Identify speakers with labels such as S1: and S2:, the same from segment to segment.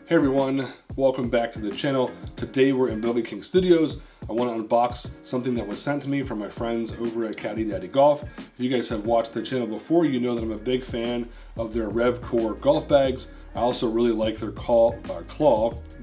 S1: Hey everyone, welcome back to the channel. Today we're in Bogey Studios. I want to unbox something that was sent to me from my friends over at Caddy Golf. If you guys have watched the channel before, you know that I'm a big fan of their RevCore golf bags. I also really like their claw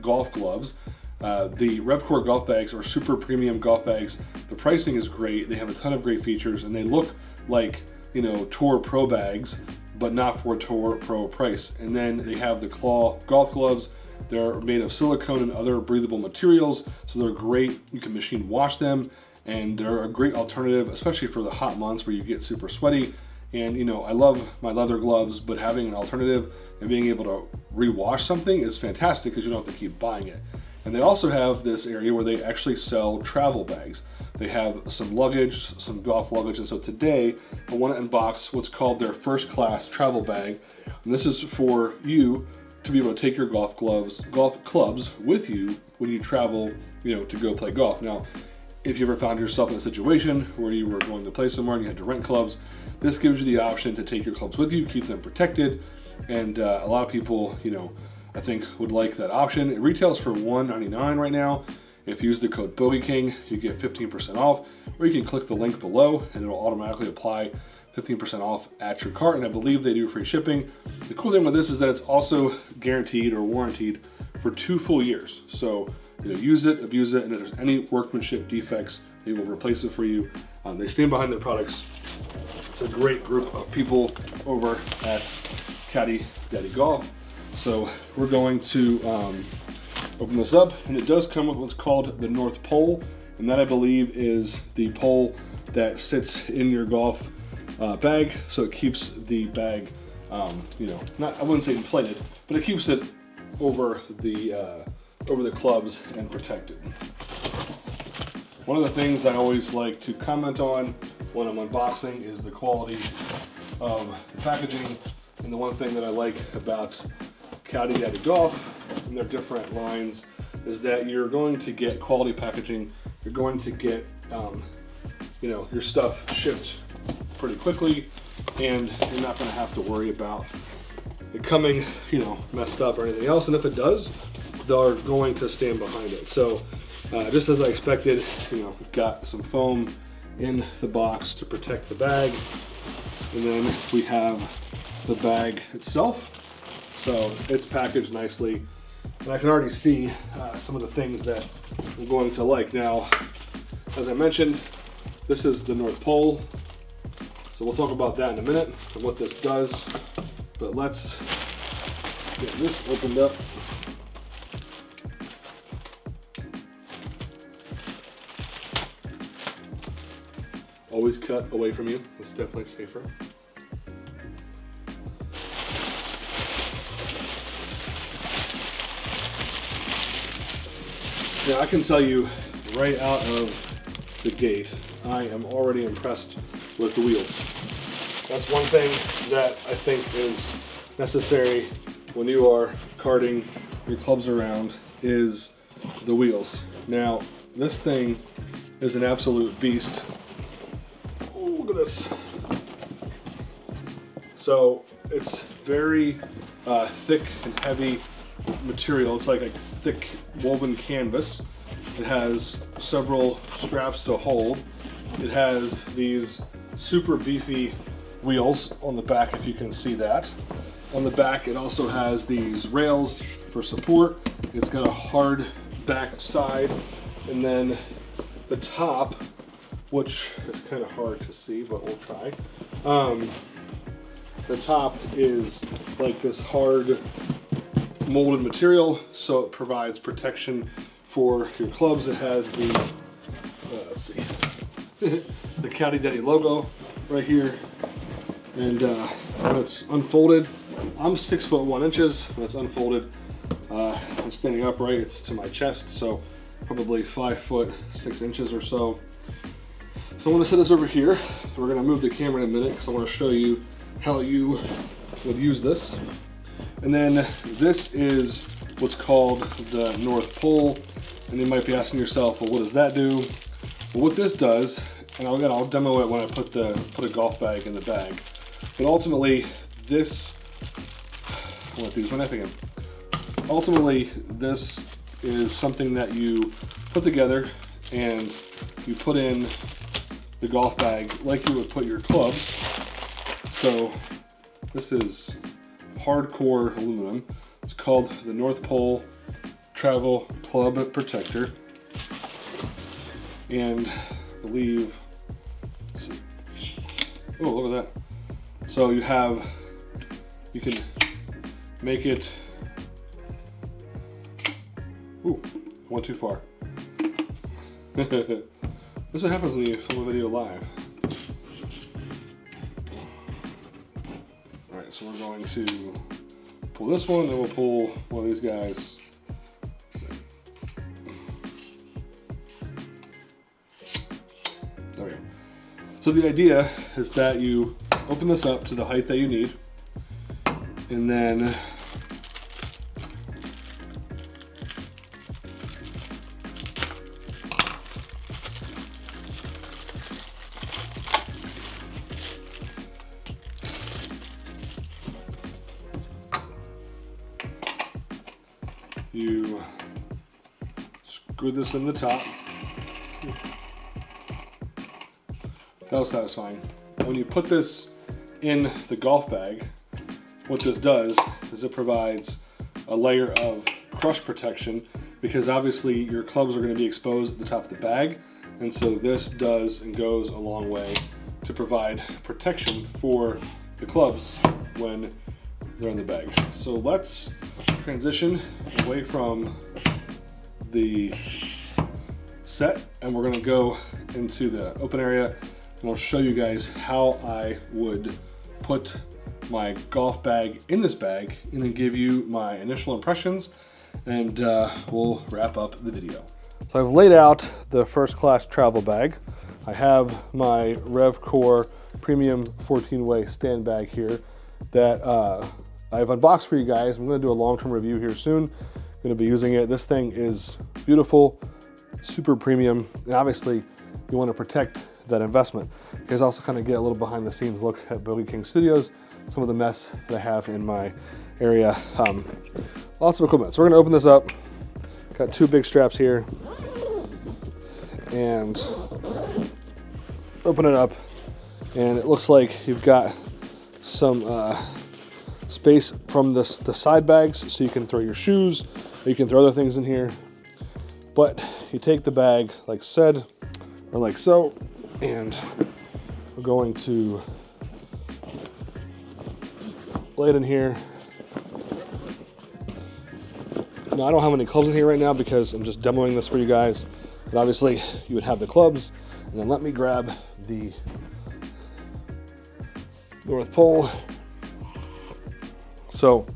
S1: golf gloves. The RevCore golf bags are super premium golf bags. The pricing is great. They have a ton of great features and they look like, you know, Tour Pro bags, but not for a Tour Pro price. And then they have the claw golf gloves. They're made of silicone and other breathable materials, so they're great. You can machine wash them, and they're a great alternative, especially for the hot months where you get super sweaty. And you know, I love my leather gloves, but having an alternative and being able to re-wash something is fantastic because you don't have to keep buying it. And they also have this area where they actually sell travel bags. They have some luggage, some golf luggage, and so today I want to unbox what's called their first class travel bag. And this is for you to be able to take your golf clubs with you when you travel, you know, to go play golf. Now, if you ever found yourself in a situation where you were going to play somewhere and you had to rent clubs, this gives you the option to take your clubs with you, keep them protected, and a lot of people, you know, I think would like that option. It retails for $199 right now. If you use the code BogeyKing, you get 15% off, or you can click the link below and it'll automatically apply 15% off at your cart, and I believe they do free shipping. The cool thing with this is that it's also guaranteed or warranted for 2 full years. So, you know, use it, abuse it, and if there's any workmanship defects, they will replace it for you. They stand behind their products. It's a great group of people over at Caddy Golf. So we're going to open this up, and it does come with what's called the North Pole, and that I believe is the pole that sits in your golf bag, so it keeps the bag, you know, I wouldn't say inflated, but it keeps it over the clubs and protected. One of the things I always like to comment on when I'm unboxing is the quality of the packaging, and the one thing that I like about Caddy Golf and their different lines is that you're going to get quality packaging. You're going to get, you know, your stuff shipped pretty quickly, and you're not going to have to worry about it coming, you know, messed up or anything else. And if it does, they're going to stand behind it. So just as I expected, you know, we've got some foam in the box to protect the bag, and then we have the bag itself. So it's packaged nicely, and I can already see some of the things that I'm going to like. Now, as I mentioned, this is the North Pole, so we'll talk about that in a minute and what this does, but let's get this opened up. Always cut away from you, it's definitely safer. Now, I can tell you right out of the gate, I am already impressed with the wheels. That's one thing that I think is necessary when you are carting your clubs around, is the wheels. Now, this thing is an absolute beast. Oh, look at this. So it's very thick and heavy material. It's like a thick woven canvas. It has several straps to hold. It has these super beefy wheels on the back, if you can see that. On the back, it also has these rails for support. It's got a hard back side, and then the top, which is kind of hard to see, but we'll try. The top is like this hard molded material, so it provides protection for your clubs. It has the let's see, the Caddy logo right here, and when it's unfolded, I'm 6'1". When it's unfolded and standing upright, it's to my chest, so probably 5'6" or so. So I'm going to set this over here. We're going to move the camera in a minute because I want to show you how you would use this. And then this is what's called the North Pole, and you might be asking yourself, well, what does that do? Well, what this does, and I'll demo it when I put a golf bag in the bag, but ultimately this, I want to do this one, I think ultimately, this is something that you put together and you put in the golf bag like you would put your clubs. So this is hardcore aluminum. It's called the North Pole Travel Club Protector. And I believe, let's see. Oh, look at that. So you can make it, ooh, went too far. This is what happens when you film a video live. Alright, so we're going to pull this one, and then we'll pull one of these guys. There we go. So the idea is that you open this up to the height that you need, and then you screw this in the top. That was satisfying. When you put this in the golf bag, what this does is it provides a layer of crush protection, because obviously your clubs are going to be exposed at the top of the bag, and so this does and goes a long way to provide protection for the clubs when they're in the bag. So let's transition away from the set, and we're going to go into the open area, and I'll show you guys how I would put my golf bag in this bag, and then give you my initial impressions, and we'll wrap up the video. So I've laid out the first class travel bag. I have my RevCore Premium 14-way stand bag here that I've unboxed for you guys. I'm going to do a long-term review here soon. I'm going to be using it. This thing is beautiful, super premium, and obviously you want to protect that investment. You guys also kind of get a little behind the scenes look at Bogey King Studios, some of the mess that I have in my area. Lots of equipment. So we're going to open this up. Got two big straps here, and open it up, and it looks like you've got some space from the side bags, so you can throw your shoes, or you can throw other things in here. But you take the bag like said, or like so, and we're going to lay it in here. Now I don't have any clubs in here right now because I'm just demoing this for you guys, but obviously you would have the clubs. And then let me grab the North Pole. So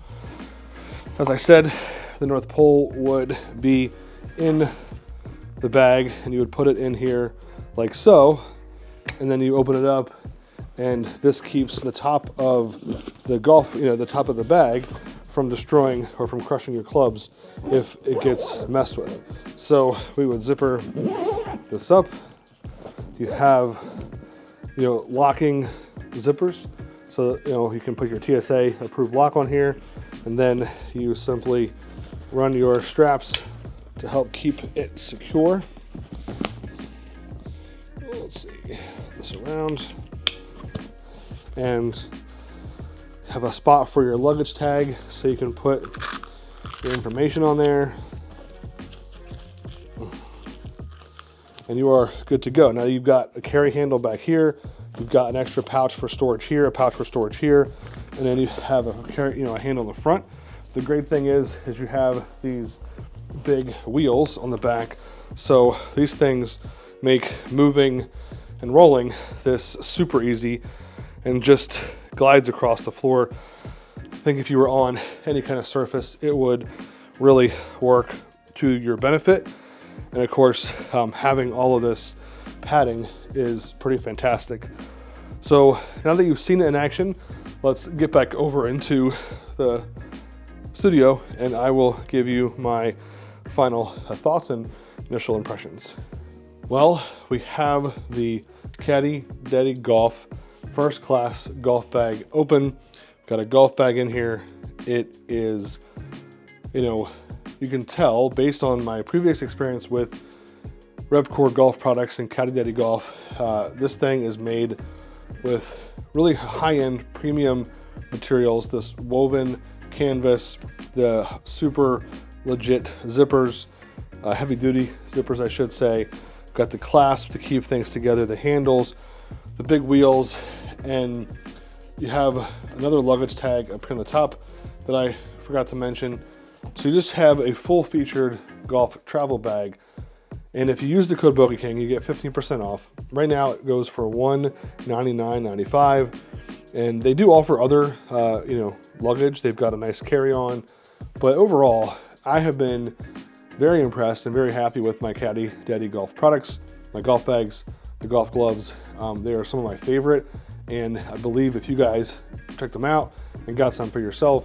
S1: as I said, the North Pole would be in the bag, and you would put it in here like so, and then you open it up, and this keeps the top of the golf, the top of the bag from destroying or from crushing your clubs if it gets messed with. So we would zipper this up. You have, locking zippers, so you can put your TSA approved lock on here, and then you simply run your straps to help keep it secure. Let's see, this around, and have a spot for your luggage tag so you can put your information on there, and you are good to go. Now you've got a carry handle back here, you've got an extra pouch for storage here, a pouch for storage here, and then you have a handle in the front. The great thing is you have these big wheels on the back, so these things make moving and rolling this super easy, and just glides across the floor. I think if you were on any kind of surface, it would really work to your benefit. And of course, having all of this padding is pretty fantastic. So now that you've seen it in action, let's get back over into the studio, and I will give you my final thoughts and initial impressions. Well, we have the Caddy Daddy Golf first class golf bag open. Got a golf bag in here. It is you know, you can tell based on my previous experience with RevCore golf products and Caddy Daddy Golf, this thing is made with really high-end premium materials, this woven canvas, the super legit zippers, heavy-duty zippers I should say. Got the clasp to keep things together, the handles, the big wheels, and you have another luggage tag up here on the top that I forgot to mention. So you just have a full-featured golf travel bag. And if you use the code Bogey King, you get 15% off. Right now it goes for $199.95. And they do offer other, luggage. They've got a nice carry-on. But overall, I have been very impressed and very happy with my Caddy Daddy Golf products, my golf bags, the golf gloves. They are some of my favorite. And I believe if you guys checked them out and got some for yourself,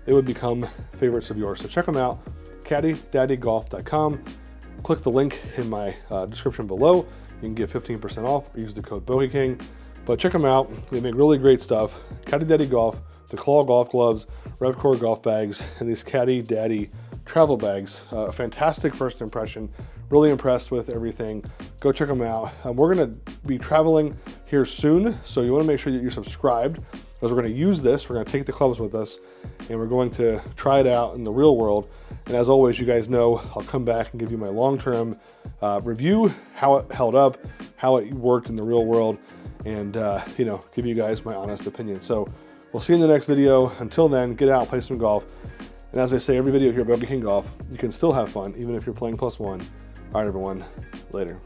S1: they would become favorites of yours. So check them out, caddydaddygolf.com. Click the link in my description below. You can get 15% off or use the code Bogey King. But check them out. They make really great stuff. Caddy Daddy Golf, the Claw golf gloves, RevCore golf bags, and these Caddy Daddy travel bags. Fantastic first impression. Really impressed with everything. Go check them out. We're going to be traveling here soon, so you want to make sure that you're subscribed, because we're going to use this. We're going to take the clubs with us, and we're going to try it out in the real world. And as always, you guys know, I'll come back and give you my long-term review, how it held up, how it worked in the real world, and give you guys my honest opinion. So we'll see you in the next video. Until then, get out, play some golf. And as I say every video here at Bogey King Golf, you can still have fun even if you're playing +1. All right, everyone, later.